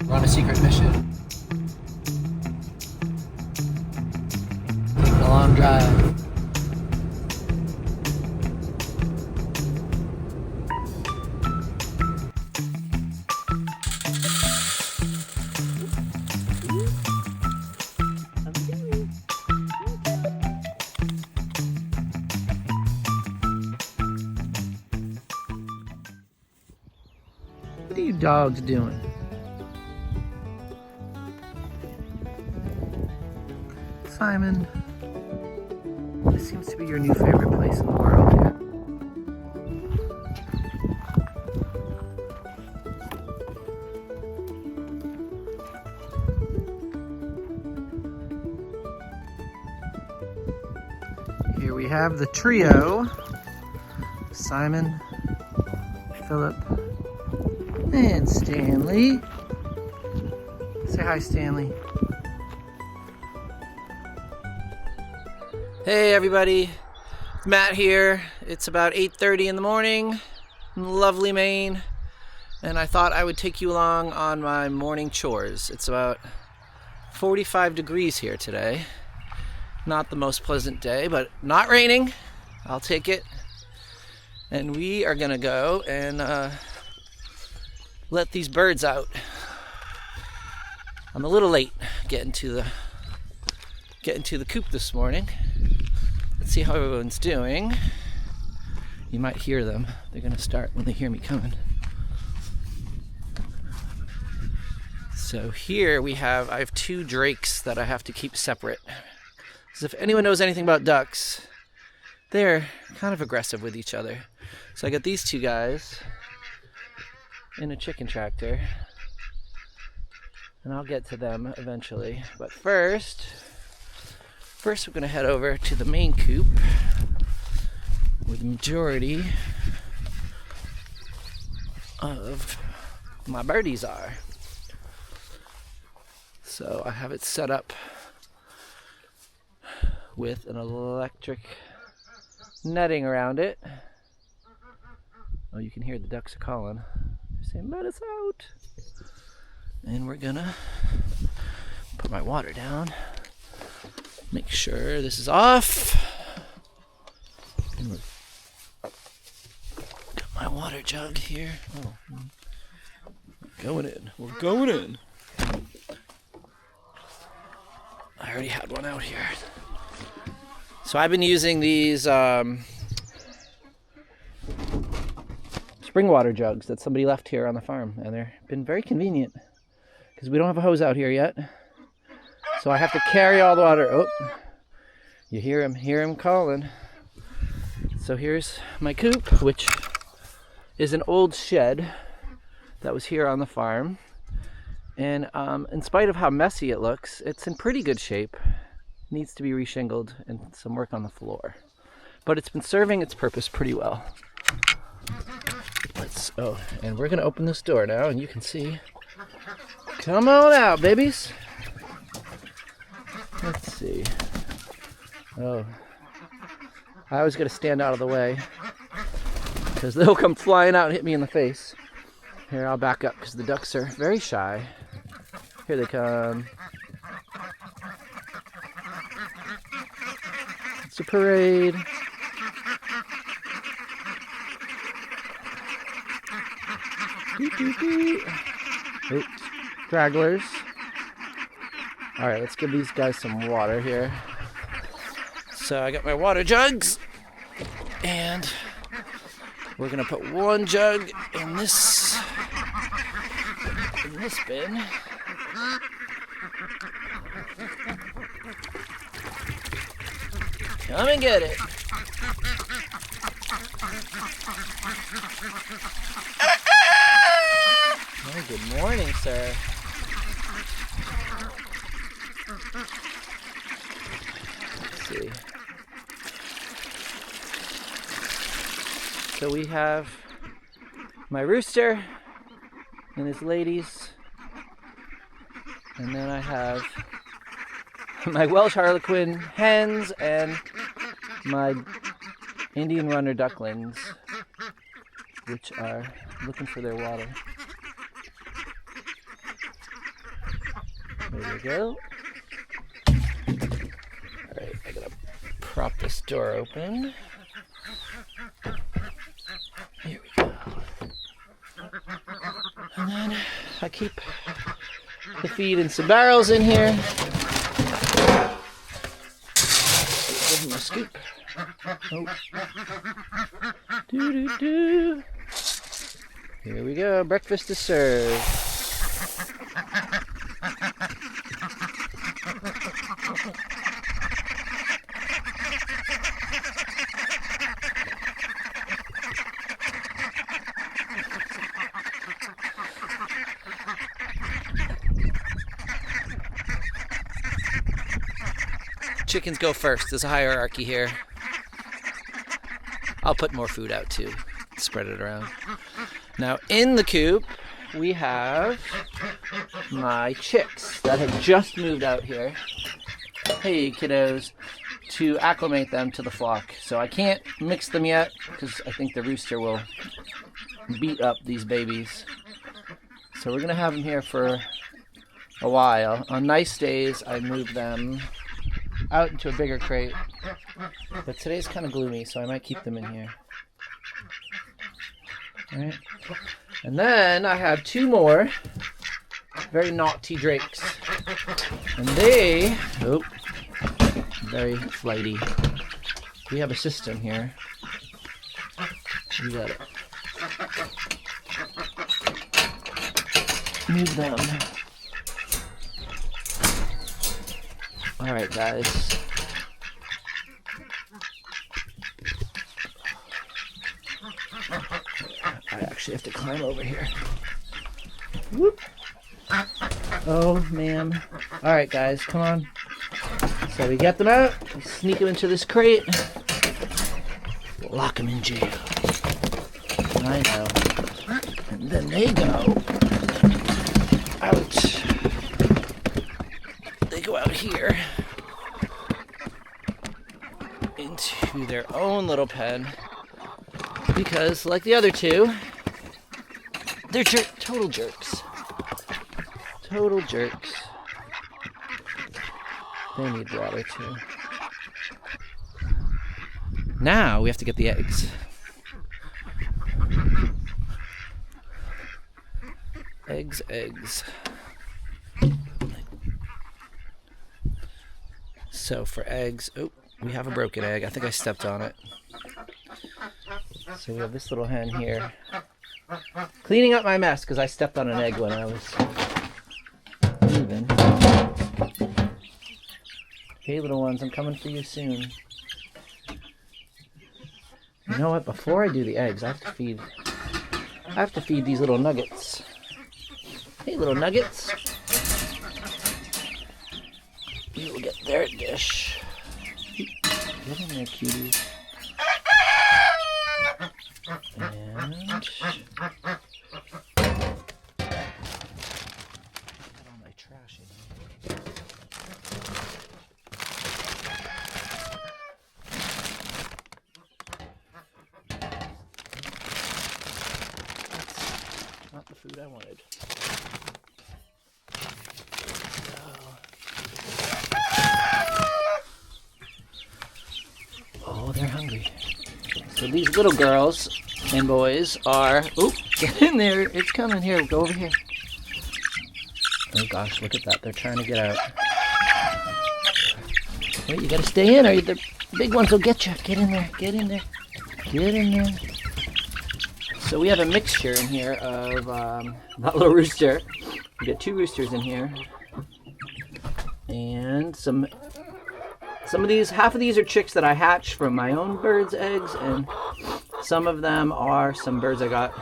We're on a secret mission. Taking a long drive. What are you dogs doing? Simon, this seems to be your new favorite place in the world here. Here we have the trio, Simon, Philip, and Stanley. Say hi, Stanley. Hey everybody, it's Matt here. It's about 8:30 in the morning in lovely Maine, and I thought I would take you along on my morning chores. It's about 45 degrees here today. Not the most pleasant day, but not raining. I'll take it. And we are gonna go and let these birds out. I'm a little late getting to the coop this morning. Let's see how everyone's doing. You might hear them. They're gonna start when they hear me coming. So here I have two drakes that I have to keep separate. Because if anyone knows anything about ducks, they're kind of aggressive with each other. So I got these two guys in a chicken tractor, and I'll get to them eventually. But first we're gonna head over to the main coop where the majority of my birdies are. So I have it set up with an electric netting around it. Oh, you can hear the ducks are calling. They're saying, let us out. And we're gonna put my water down. Make sure this is off. And got my water jug here. Oh, going in. We're going in. I already had one out here. So I've been using these spring water jugs that somebody left here on the farm, and they've been very convenient because we don't have a hose out here yet. So I have to carry all the water. Oh, you hear him calling. So here's my coop, which is an old shed that was here on the farm. And in spite of how messy it looks, it's in pretty good shape. Needs to be reshingled and some work on the floor. But it's been serving its purpose pretty well. And we're gonna open this door now, and you can see. Come on out, babies. Let's see. Oh, I always gotta stand out of the way because they'll come flying out and hit me in the face. Here, I'll back up because the ducks are very shy. Here they come. It's a parade. Oops. Dragglers. All right, let's give these guys some water here. So I got my water jugs, and we're gonna put one jug in this bin. Come and get it. Oh, good morning, sir. Let's see. So we have my rooster and his ladies, and then I have my Welsh Harlequin hens and my Indian runner ducklings, which are looking for their water. There we go. Alright, I gotta prop this door open. Here we go. And then I keep the feed in some barrels in here. Give them a scoop. Oh. Doo-doo-doo. Here we go. Breakfast is served. Chickens go first. There's a hierarchy here. I'll put more food out too. Spread it around. Now in the coop, we have my chicks that have just moved out here. Hey kiddos, to acclimate them to the flock. So I can't mix them yet because I think the rooster will beat up these babies. So we're gonna have them here for a while. On nice days, I move them out into a bigger crate, but today's kind of gloomy, so I might keep them in here. Alright, and then I have two more very naughty drakes, and they, oh, very flighty. We have a system here. You gotta move them. Alright guys, I actually have to climb over here. Whoop. Oh man. Alright guys, come on. So we get them out, we sneak them into this crate, lock them in jail. I know. And then they go out. They go out here into their own little pen because, like the other two, they're total jerks. Total jerks. They need water too. Now we have to get the eggs. Eggs. So for eggs, oh, we have a broken egg. I think I stepped on it. So we have this little hen here cleaning up my mess because I stepped on an egg when I was moving. Hey little ones, I'm coming for you soon. You know what? Before I do the eggs, I have to feed these little nuggets. Hey little nuggets. We will get their dish. Get in there, cuties. And put all my trash in here. That's not the food I wanted. Oh, they're hungry. So these little girls and boys are... Oop, get in there. It's coming. Here, go over here. Oh gosh, look at that. They're trying to get out. Wait, you gotta stay in or the big ones will get you. Get in there. Get in there. Get in there. So we have a mixture in here of that little rooster. We got two roosters in here. And some of these, half of these are chicks that I hatched from my own birds' eggs, and some of them are some birds I got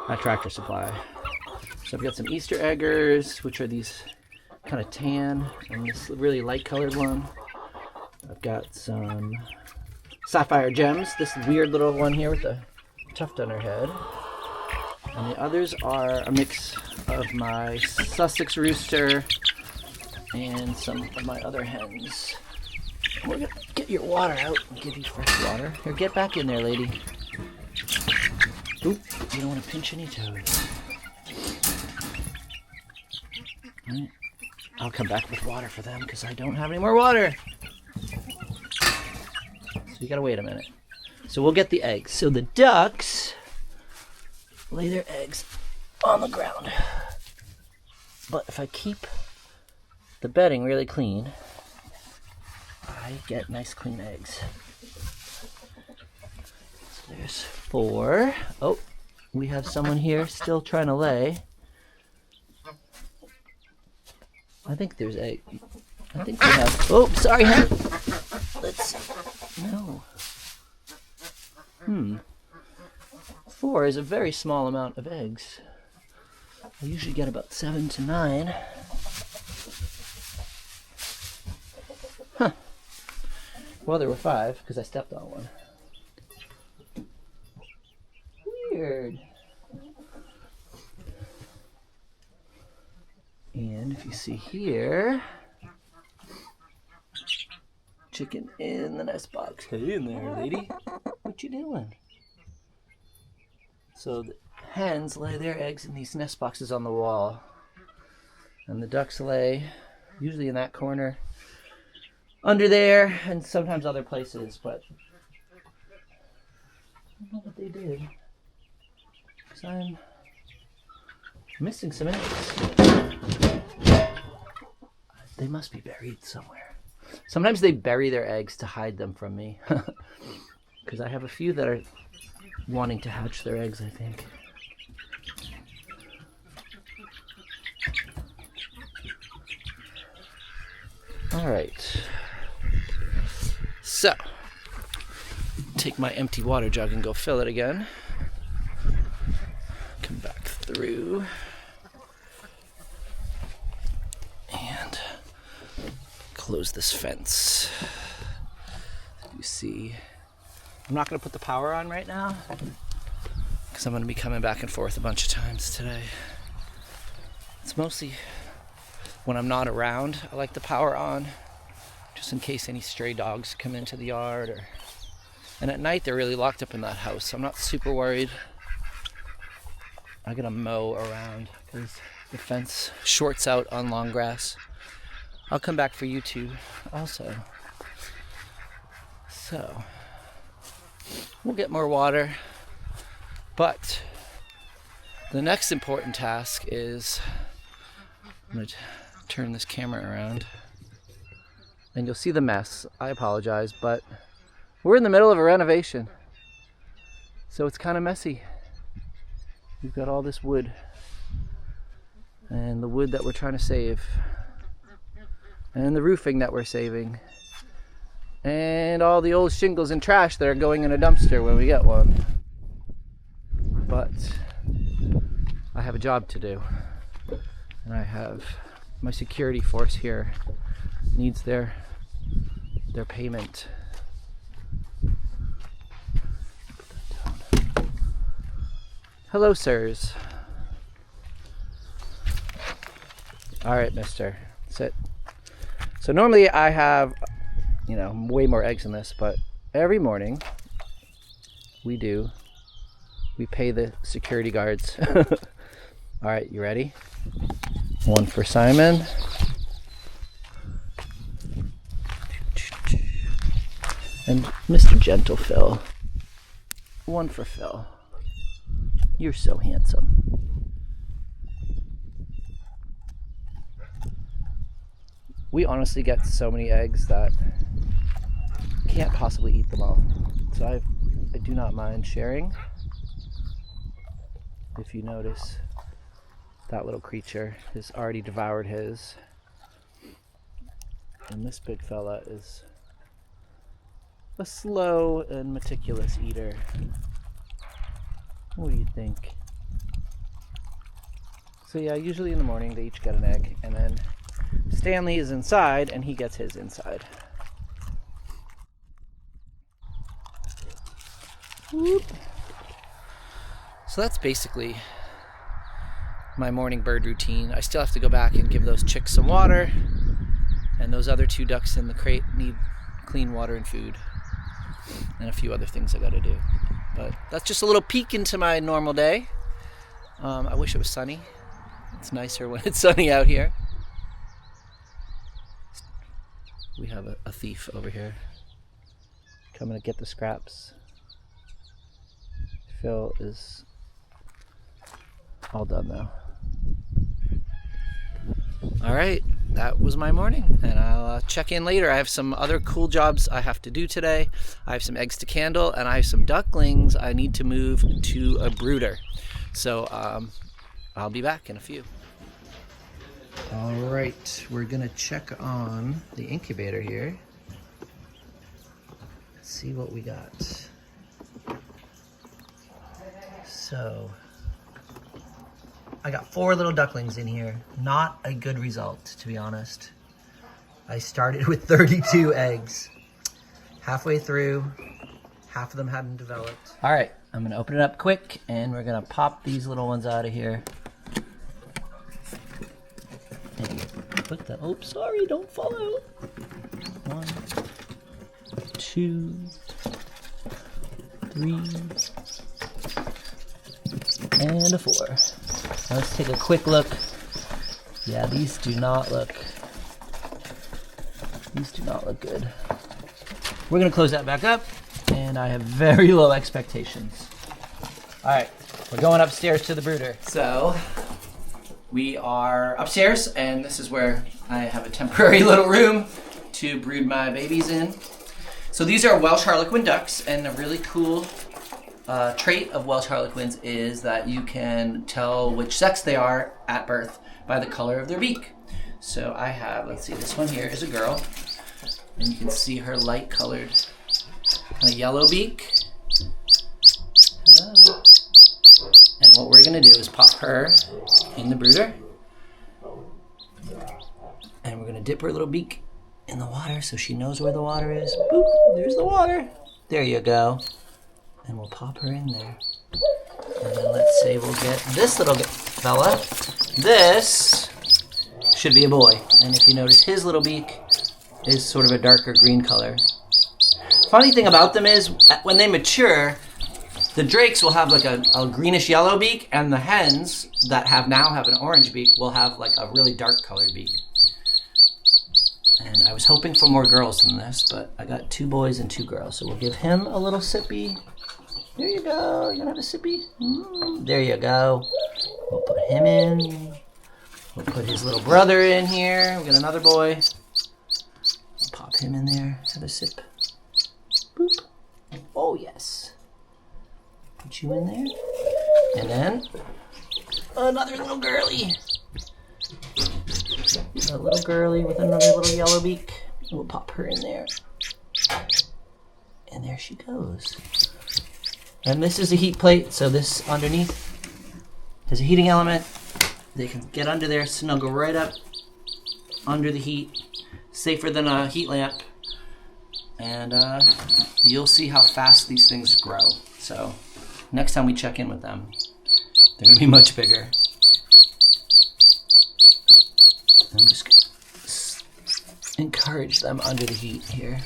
at Tractor Supply. So I've got some Easter eggers, which are these kind of tan, and this really light colored one. I've got some sapphire gems, this weird little one here with a tuft on her head. And the others are a mix of my Sussex rooster and some of my other hens. We're gonna get your water out and give you fresh water. Here, get back in there, lady. Oop, you don't want to pinch any toes. Right. I'll come back with water for them because I don't have any more water. So you gotta wait a minute. So we'll get the eggs. So the ducks lay their eggs on the ground. But if I keep the bedding really clean, I get nice clean eggs. So there's 4. Oh, we have someone here still trying to lay. I think there's egg. I think we have. Oh, sorry, hen. Let's. No. 4 is a very small amount of eggs. I usually get about 7 to 9. Huh. Well, there were 5 because I stepped on one. Weird. And if you see here, chicken in the nest box. Hey in there, lady. What you doing? So the hens lay their eggs in these nest boxes on the wall. And the ducks lay usually in that corner, under there, and sometimes other places, but I don't know what they did. Because I'm missing some eggs. They must be buried somewhere. Sometimes they bury their eggs to hide them from me. Because I have a few that are wanting to hatch their eggs, I think. All right. So, take my empty water jug and go fill it again. Come back through. And close this fence. You see, I'm not going to put the power on right now because I'm going to be coming back and forth a bunch of times today. It's mostly when I'm not around, I like the power on just in case any stray dogs come into the yard. And at night, they're really locked up in that house, so I'm not super worried. I'm going to mow around because the fence shorts out on long grass. I'll come back for you two also. So, we'll get more water. But the next important task is, I'm going to turn this camera around and you'll see the mess. I apologize, but we're in the middle of a renovation. So it's kind of messy. We've got all this wood and the wood that we're trying to save and the roofing that we're saving and all the old shingles and trash that are going in a dumpster when we get one. But I have a job to do, and I have my security force here needs their payment. Hello, sirs. All right, mister, sit. So normally I have, way more eggs in this, but every morning we pay the security guards. All right, you ready? 1 for Simon. And Mr. Gentle Phil. 1 for Phil. You're so handsome. We honestly get so many eggs that can't possibly eat them all. So I do not mind sharing. If you notice, that little creature has already devoured his. And this big fella is a slow and meticulous eater. What do you think? So yeah, usually in the morning they each get an egg, and then Stanley is inside and he gets his inside. Whoop. So that's basically my morning bird routine. I still have to go back and give those chicks some water, and those other 2 ducks in the crate need clean water and food, and a few other things I gotta do. But that's just a little peek into my normal day. I wish it was sunny. It's nicer when it's sunny out here. we have a thief over here coming to get the scraps. Phil is all done though. All right, that was my morning, and I'll check in later. I have some other cool jobs I have to do today. I have some eggs to candle, and I have some ducklings I need to move to a brooder. So I'll be back in a few. All right, we're gonna check on the incubator here. Let's see what we got. So I got 4 little ducklings in here. Not a good result, to be honest. I started with 32 eggs. Halfway through, half of them hadn't developed. All right, I'm gonna open it up quick, and we're gonna pop these little ones out of here. And put the, oh, sorry, don't fall out. 1, 2, 3, and a 4. Let's take a quick look. Yeah, these do not look good. We're gonna close that back up, and I have very low expectations. All right, we're going upstairs to the brooder. So we are upstairs, and this is where I have a temporary little room to brood my babies in. So these are Welsh Harlequin ducks, and a really cool trait of Welsh Harlequins is that you can tell which sex they are at birth by the color of their beak. So I have, let's see, this one here is a girl, and you can see her light colored kind of yellow beak. Hello. And what we're gonna do is pop her in the brooder, and we're gonna dip her little beak in the water so she knows where the water is. Boop, there's the water. There you go. And we'll pop her in there. And then let's say we'll get this little fella. This should be a boy. And if you notice, his little beak is sort of a darker green color. Funny thing about them is, when they mature, the drakes will have like a greenish yellow beak, and the hens that now have an orange beak will have like a really dark colored beak. And I was hoping for more girls than this, but I got 2 boys and 2 girls. So we'll give him a little sippy. There you go. You gonna have a sippy? There you go. We'll put him in. We'll put his little brother in here. We got another boy. We'll pop him in there. Have a sip. Boop. Oh, yes. Put you in there. And then another little girly. A little girly with another little yellow beak. We'll pop her in there. And there she goes. And this is a heat plate, so this underneath has a heating element. They can get under there, snuggle right up under the heat. Safer than a heat lamp. And you'll see how fast these things grow. So next time we check in with them, they're gonna be much bigger. I'm just gonna encourage them under the heat here.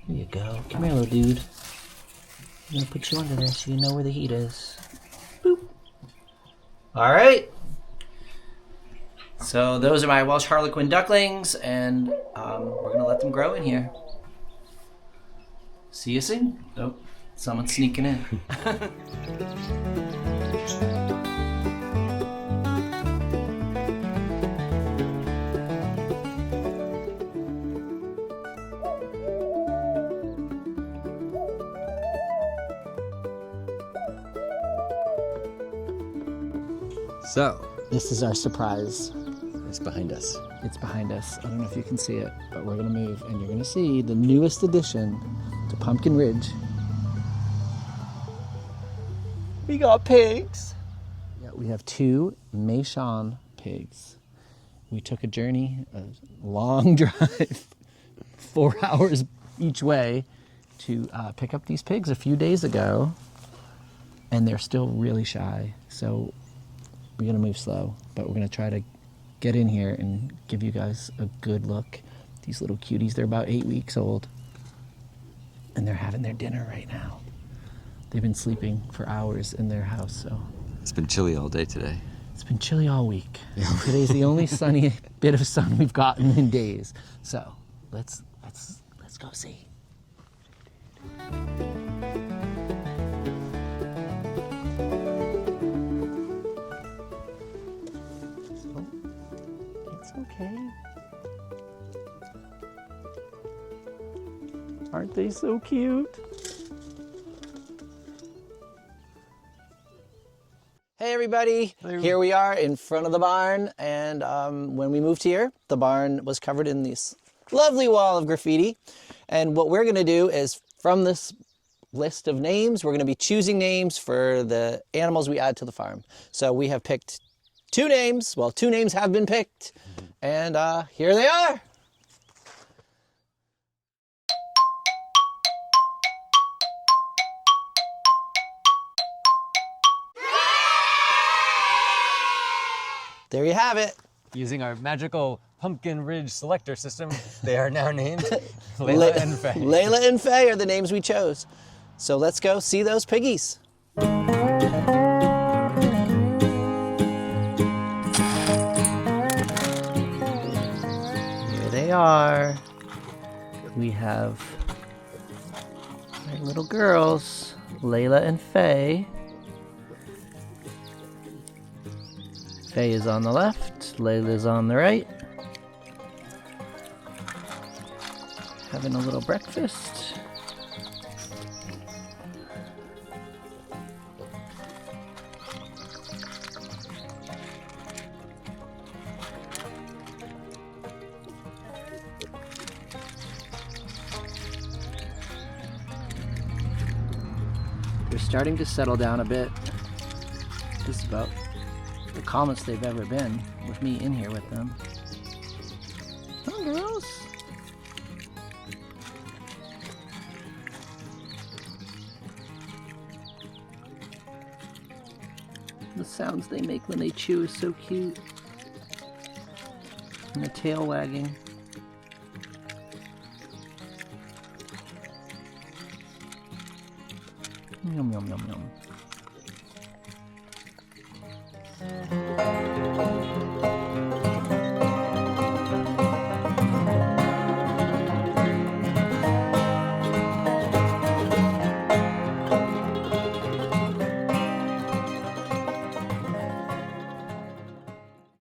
Here you go. Come here, little dude. I'm gonna put you under there so you know where the heat is. Boop. All right. So those are my Welsh Harlequin ducklings, and we're gonna let them grow in here. See you soon. Oh, someone's sneaking in. So, This is our surprise. it's behind us. It's behind us. I don't know if you can see it, but we're gonna move, and you're gonna see the newest addition to Pumpkin Ridge. We got pigs. Yeah, we have 2 Mason pigs. We took a journey, a long drive, 4 hours each way to pick up these pigs a few days ago, and they're still really shy. So we're gonna move slow, but we're gonna try to get in here and give you guys a good look. These little cuties, they're about 8 weeks old, and they're having their dinner right now. They've been sleeping for hours in their house, so. It's been chilly all day today. It's been chilly all week. Today's the only sunny bit of sun we've gotten in days. So Let's go see. Oh, it's okay. Aren't they so cute? Hey everybody, here we are in front of the barn, and when we moved here, the barn was covered in this lovely wall of graffiti, and what we're going to do is, from this list of names, we're going to be choosing names for the animals we add to the farm. So we have picked 2 names, well 2 names have been picked, and here they are! There you have it. Using our magical Pumpkin Ridge selector system, they are now named Layla and Faye. Layla and Faye are the names we chose. So let's go see those piggies. Here they are. We have our little girls, Layla and Faye. Faye is on the left, Layla's on the right. Having a little breakfast. They're starting to settle down a bit. Just about the calmest they've ever been with me in here with them. Oh, girls. The sounds they make when they chew is so cute. And the tail wagging. Yum, yum, yum, yum.